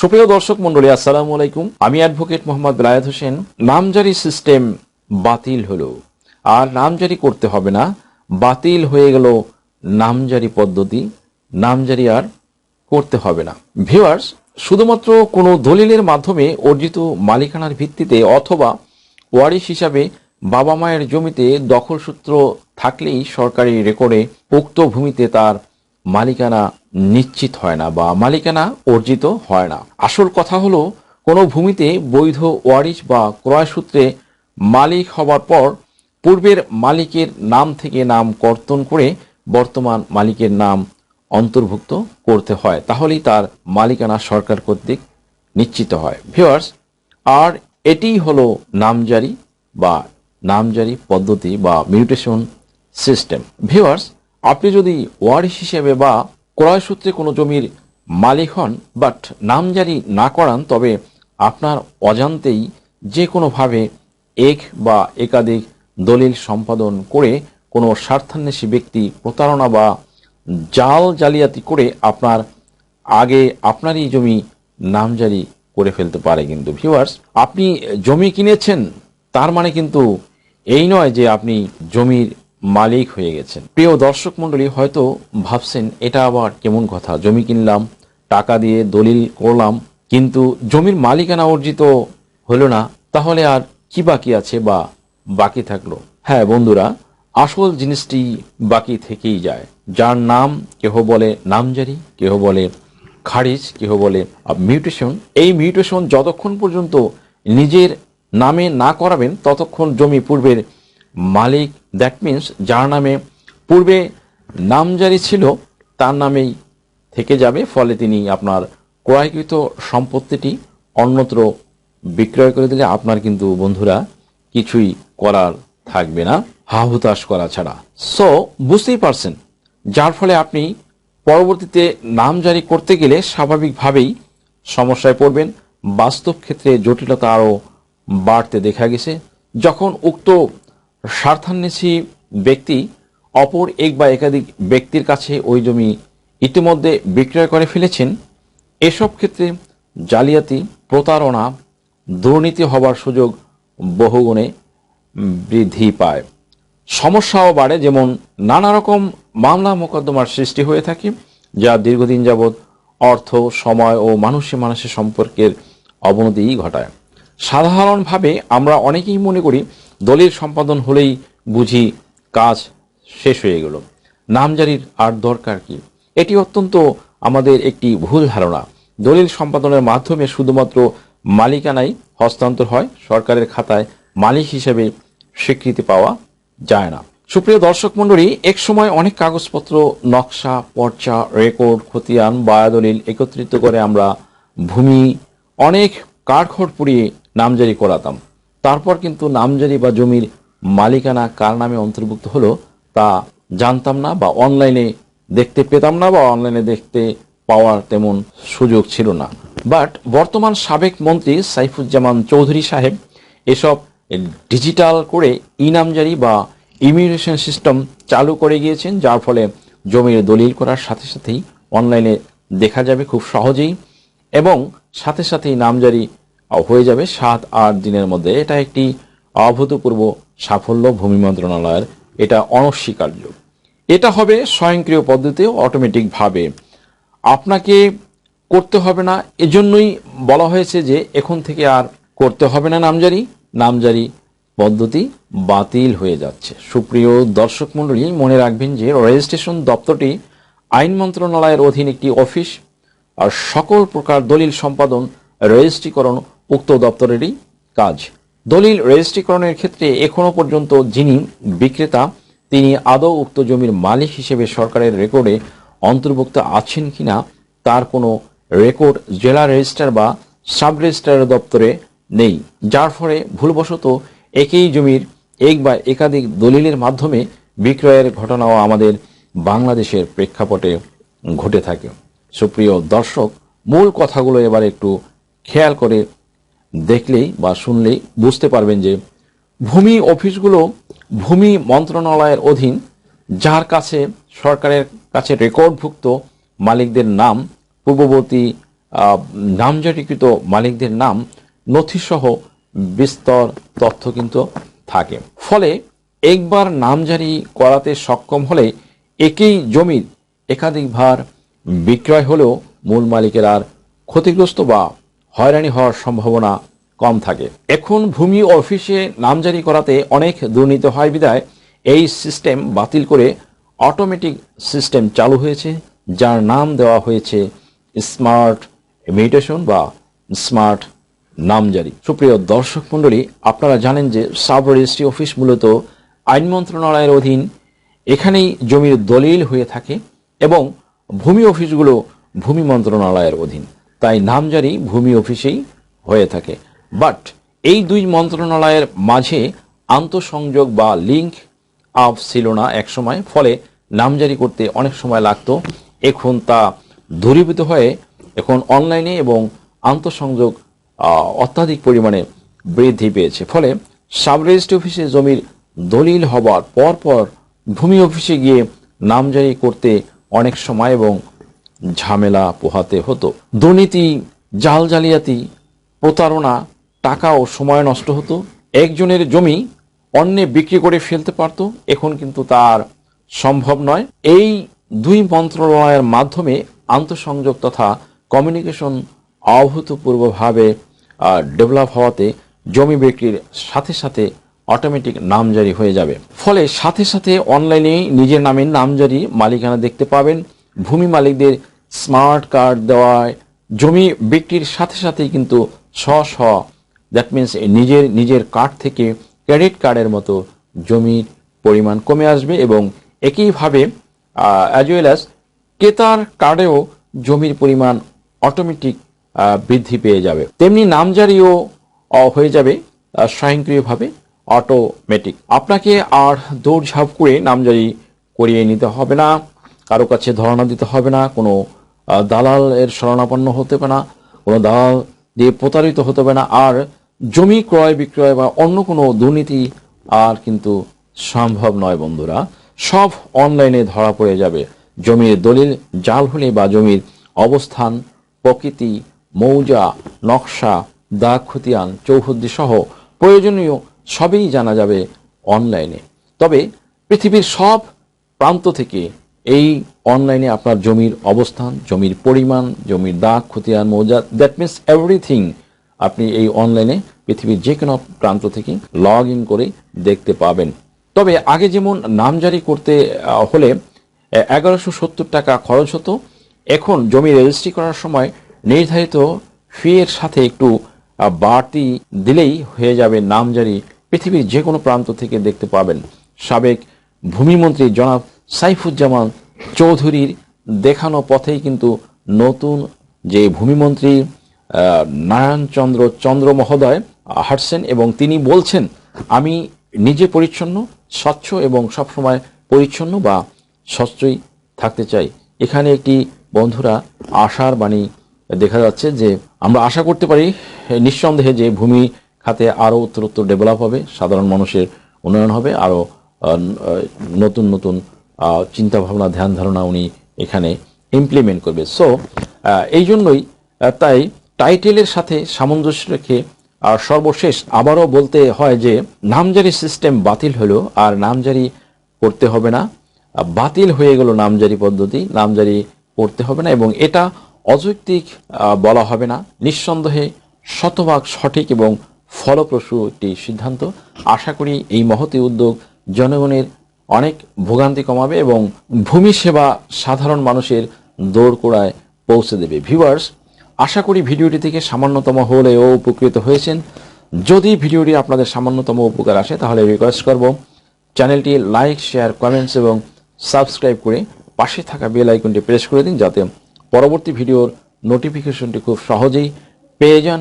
সুপ্রিয় দর্শক মন্ডলী, আসসালামু আলাইকুম। আমি অ্যাডভোকেট মোহাম্মদ বেলায়েত হোসেন। নামজারি সিস্টেম বাতিল হলো, আর নামজারি করতে হবে না, বাতিল হয়ে গেল নামজারি পদ্ধতি। নামজারি আর করতে হবে না। ভিউয়ার্স, শুধুমাত্র কোনো দলিলের মাধ্যমে অর্জিত মালিকানার ভিত্তিতে অথবা ওয়ারিশ হিসাবে বাবা মায়ের জমিতে দখলসূত্র থাকলেই সরকারি রেকর্ডে উক্ত ভূমিতে তার মালিকানা নিশ্চিত হয় না বা মালিকানা অর্জিত হয় না। আসল কথা হলো, কোনো ভূমিতে বৈধ ওয়ারিশ বা ক্রয়সূত্রে মালিক হবার পর পূর্বের মালিকের নাম থেকে নাম কর্তন করে বর্তমান মালিকের নাম অন্তর্ভুক্ত করতে হয়, তাহলেই তার মালিকানা সরকার কর্তৃক নিশ্চিত হয়। ভিউয়ার্স, আর এটিই হলো নামজারি বা নামজারি পদ্ধতি বা মিউটেশন সিস্টেম। ভিউয়ার্স, আপনি যদি ওয়ারিশ হিসেবে বা ক্রয়সূত্রে কোনো জমির মালিক হন বাট নামজারি না করান, তবে আপনার অজান্তেই যে কোনোভাবে এক বা একাধিক দলিল সম্পাদন করে কোনো স্বার্থান্বেষী ব্যক্তি প্রতারণা বা জালিয়াতি করে আপনারই জমি নামজারি করে ফেলতে পারে। কিন্তু ভিউয়ার্স, আপনি জমি কিনেছেন তার মানে কিন্তু এই নয় যে আপনি জমির মালিক হয়ে গেছেন। প্রিয় দর্শক মন্ডলী, হয়তো ভাবছেন এটা আবার কেমন কথা, জমি কিনলাম, টাকা দিয়ে দলিল করলাম, কিন্তু জমির মালিকানা অর্জিত হলো না, তাহলে আর কি বাকি আছে বা বাকি থাকলো? হ্যাঁ বন্ধুরা, আসল জিনিসটি বাকি থেকেই যায়, যার নাম কেহ বলে নামজারি, কেহ বলে খারিজ, কেহ বলে মিউটেশন। এই মিউটেশন যতক্ষণ পর্যন্ত নিজের নামে না করাবেন ততক্ষণ জমি পূর্বের মালিক, দ্যাট মিনস যার নামে পূর্বে নামজারি ছিল তার নামেই থেকে যাবে। ফলে তিনি আপনার ক্রয়কৃত সম্পত্তিটি অন্যত্র বিক্রয় করে দিলে আপনার কিন্তু বন্ধুরা কিছুই করার থাকবে না, হা হুতাশ করা ছাড়া। সো বুঝতেই পারছেন, যার ফলে আপনি পরবর্তীতে নামজারি করতে গেলে স্বাভাবিকভাবেই সমস্যায় পড়বেন। বাস্তব ক্ষেত্রে জটিলতা আরও বাড়তে দেখা গেছে। যখন উক্ত স্বার্থান্বেষী ব্যক্তি অপর এক বা একাধিক ব্যক্তির কাছে ওই জমি ইতিমধ্যে বিক্রয় করে ফেলেছেন, এসব ক্ষেত্রে জালিয়াতি, প্রতারণা, দুর্নীতি হবার সুযোগ বহুগুণে বৃদ্ধি পায়। সমস্যাও বাড়ে, যেমন নানা রকম মামলা মোকদ্দমার সৃষ্টি হয়ে থাকে, যা দীর্ঘদিন যাবৎ অর্থ, সময় ও মানুষের সম্পর্কের অবনতি ঘটায়। সাধারণভাবে আমরা অনেকেই মনে করি দলিল সম্পাদন হলেই বুঝি কাজ শেষ হয়ে গেল, নামজারির আর দরকার কি? এটি অত্যন্ত আমাদের একটি ভুল ধারণা। দলিল সম্পাদনের মাধ্যমে শুধুমাত্র মালিকানাই হস্তান্তর হয়, সরকারের খাতায় মালিক হিসেবে স্বীকৃতি পাওয়া যায় না। সুপ্রিয় দর্শক মণ্ডলী, এক সময় অনেক কাগজপত্র, নকশা, পর্চা, রেকর্ড, খতিয়ান, বায়াদলিল একত্রিত করে আমরা ভূমি অনেক কাঠখড় পুড়িয়ে নামজারি করাতাম। তারপর কিন্তু নামজারি বা জমির মালিকানা কার নামে অন্তর্ভুক্ত হলো তা জানতাম না, বা অনলাইনে দেখতে পেতাম না, বা অনলাইনে দেখতে পাওয়ার তেমন সুযোগ ছিল না। বাট বর্তমান সাবেক মন্ত্রী সাইফুজ্জামান চৌধুরী সাহেব এসব ডিজিটাল করে নামজারি বা ইমিউটেশন সিস্টেম চালু করে গিয়েছেন, যার ফলে জমির দলিল করার সাথে সাথেই অনলাইনে দেখা যাবে খুব সহজেই, এবং সাথে সাথেই নামজারি হয়ে যাবে 7-8 দিনের মধ্যে। এটা একটি অভূতপূর্ব সাফল্য ভূমি মন্ত্রণালয়ের, এটা অনস্বীকার্য। এটা হবে স্বয়ংক্রিয় পদ্ধতিতে, অটোমেটিকভাবে, আপনাকে করতে হবে না। এজন্যই বলা হয়েছে যে এখন থেকে আর করতে হবে না নামজারি পদ্ধতি বাতিল হয়ে যাচ্ছে। সুপ্রিয় দর্শক মণ্ডলী, মনে রাখবেন যে রেজিস্ট্রেশন দপ্তরটি আইন মন্ত্রণালয়ের অধীন একটি অফিস, আর সকল প্রকার দলিল সম্পাদন, রেজিস্ট্রিকরণ উক্ত দপ্তরেরই কাজ। দলিল রেজিস্ট্রিকরণের ক্ষেত্রে এখনো পর্যন্ত যিনি বিক্রেতা তিনি আদৌ উক্ত জমির মালিক হিসেবে সরকারের রেকর্ডে অন্তর্ভুক্ত আছেন কিনা তার কোনো রেকর্ড জেলা রেজিস্ট্রার বা সাব রেজিস্ট্রার দপ্তরে নেই, যার ফলে ভুলবশত একই জমির এক বা একাধিক দলিলের মাধ্যমে বিক্রয়ের ঘটনাও আমাদের বাংলাদেশের প্রেক্ষাপটে ঘটে থাকে। সুপ্রিয় দর্শক, মূল কথাগুলো এবার একটু খেয়াল করে দেখলেই বা শুনলেই বুঝতে পারবেন যে ভূমি অফিসগুলো ভূমি মন্ত্রণালয়ের অধীন, যার কাছে সরকারের কাছে রেকর্ডভুক্ত মালিকদের নাম পূর্ববর্তী নামজারিকৃত মালিকদের নাম নথিসহ বিস্তর তথ্য কিন্তু থাকে। ফলে একবার নামজারি করাতে সক্ষম হলে একই জমির একাধিকবার বিক্রয় হলেও মূল মালিকের আর ক্ষতিগ্রস্ত বা হয়রানি হওয়ার সম্ভাবনা কম থাকে। এখন ভূমি অফিসে নামজারি করাতে অনেক দুর্নীতি হয় বিধায় এই সিস্টেম বাতিল করে অটোমেটিক সিস্টেম চালু হয়েছে, যার নাম দেওয়া হয়েছে স্মার্ট মিউটেশন বা স্মার্ট নামজারি। সুপ্রিয় দর্শক মণ্ডলী, আপনারা জানেন যে সাব রেজিস্ট্রি অফিস মূলত আইন মন্ত্রণালয়ের অধীন। এখানেই জমির দলিল হয়ে থাকে এবং ভূমি অফিসগুলো ভূমি মন্ত্রণালয়ের অধীন, তাই নামজারি ভূমি অফিসেই হয়ে থাকে। বাট এই দুই মন্ত্রণালয়ের মাঝে আন্তঃসংযোগ বা লিঙ্ক আপ ছিল না একসময়, ফলে নামজারি করতে অনেক সময় লাগতো। এখন তা দূরীভূত হয়ে এখন অনলাইনে এবং আন্তঃসংযোগ অত্যাধিক পরিমাণে বৃদ্ধি পেয়েছে। ফলে সাব রেজিস্ট্রি অফিসে জমির দলিল হবার পর ভূমি অফিসে গিয়ে নামজারি করতে অনেক সময় এবং ঝামেলা পোহাতে হতো। দুর্নীতি, জাল জালিয়াতি, প্রতারণা, টাকা ও সময় নষ্ট হতো। একজনের জমি অন্যে বিক্রি করে ফেলতে পারত, এখন কিন্তু তার সম্ভব নয়। এই দুই মন্ত্রণালয়ের মাধ্যমে আন্তঃসংযোগ তথা কমিউনিকেশন অভূতপূর্বভাবে ডেভেলপ হওয়াতে জমি বিক্রির সাথে সাথে অটোমেটিক নামজারি হয়ে যাবে। ফলে সাথে সাথে অনলাইনে নিজের নামে নামজারি মালিকানা দেখতে পাবেন। ভূমি মালিকদের স্মার্ট কার্ড দেওয়ায় জমি বিক্রির সাথে সাথেই কিন্তু দ্যাট মিনস নিজের কার্ড থেকে ক্রেডিট কার্ডের মতো জমির পরিমাণ কমে আসবে এবং একইভাবে অ্যাজ ওয়েল অ্যাজ ক্রেতার কার্ডেও জমির পরিমাণ অটোমেটিক বৃদ্ধি পেয়ে যাবে। তেমনি নামজারিও হয়ে যাবে স্বয়ংক্রিয়ভাবে, অটোমেটিক। আপনাকে আর দৌড়ঝাঁপ করে নামজারি করিয়ে নিতে হবে না, কারো কাছে ধরনা দিতে হবে না, কোনো দালালের শরণাপন্ন হতে হবে না, কোনো দালাল দিয়ে প্রতারিত হতে হবে না। আর জমি ক্রয় বিক্রয় বা অন্য কোনো দুর্নীতি আর কিন্তু সম্ভব নয় বন্ধুরা, সব অনলাইনে ধরা পড়ে যাবে। জমির দলিল জাল হলে বা জমির অবস্থান, প্রকৃতি, মৌজা, নকশা, দাগ খতিয়ান, চৌহদ্দি সহ প্রয়োজনীয় সবই জানা যাবে অনলাইনে। তবে পৃথিবীর সব প্রান্ত থেকে এই অনলাইনে আপনার জমির অবস্থান, জমির পরিমাণ, জমির দাগ খতিয়ান, মৌজা, দ্যাট মিনস এভরিথিং আপনি এই অনলাইনে পৃথিবীর যে কোনো প্রান্ত থেকে লগ ইন করে দেখতে পাবেন। তবে আগে যেমন নামজারি করতে হলে 1170 টাকা খরচ হতো, এখন জমি রেজিস্ট্রি করার সময় নির্ধারিত ফি এর সাথে একটু বাড়তি দিলেই হয়ে যাবে নামজারি। পৃথিবীর যে কোনো প্রান্ত থেকে দেখতে পাবেন। সাবেক ভূমিমন্ত্রী জনাব সাইফুজ্জামান চৌধুরীর দেখানো পথেই কিন্তু নতুন যে ভূমিমন্ত্রী নারায়ণ চন্দ্র মহোদয় হাঁটছেন এবং তিনি বলছেন, আমি নিজে পরিচ্ছন্ন, স্বচ্ছ এবং সবসময় পরিচ্ছন্ন বা স্বচ্ছই থাকতে চাই। এখানে একটি বন্ধুরা আশার বাণী দেখা যাচ্ছে যে আমরা আশা করতে পারি নিঃসন্দেহে যে ভূমি খাতে আরও উত্তরোত্তর ডেভেলপ হবে, সাধারণ মানুষের উন্নয়ন হবে, আরও নতুন নতুন চিন্তাভাবনা, ধ্যান ধারণা উনি এখানে ইমপ্লিমেন্ট করবে। সো এই জন্যই তাই টাইটেলের সাথে সামঞ্জস্য রেখে আর সর্বশেষ আবারও বলতে হয় যে নামজারি সিস্টেম বাতিল হলো, আর নামজারি করতে হবে না, বাতিল হয়ে গেল নামজারি পদ্ধতি, নামজারি করতে হবে না এবং এটা অযৌক্তিক বলা হবে না। নিঃসন্দেহে শতভাগ সঠিক এবং ফলপ্রসূ একটি সিদ্ধান্ত। আশা করি এই মহতী উদ্যোগ জনগণের অনেক ভোগান্তি কমাবে এবং ভূমি সেবা সাধারণ মানুষের দোরগোড়ায় পৌঁছে দেবে। ভিউয়ার্স, আশা করি ভিডিওটি থেকে সামান্যতম হলেও উপকৃত হয়েছেন। যদি ভিডিওটি আপনাদের সামান্যতম উপকার আসে তাহলে রিকোয়েস্ট করব চ্যানেলটি লাইক, শেয়ার, কমেন্টস এবং সাবস্ক্রাইব করে পাশে থাকা বেল আইকনটি প্রেস করে দিন, যাতে পরবর্তী ভিডিওর নোটিফিকেশনটি খুব সহজেই পেয়ে যান।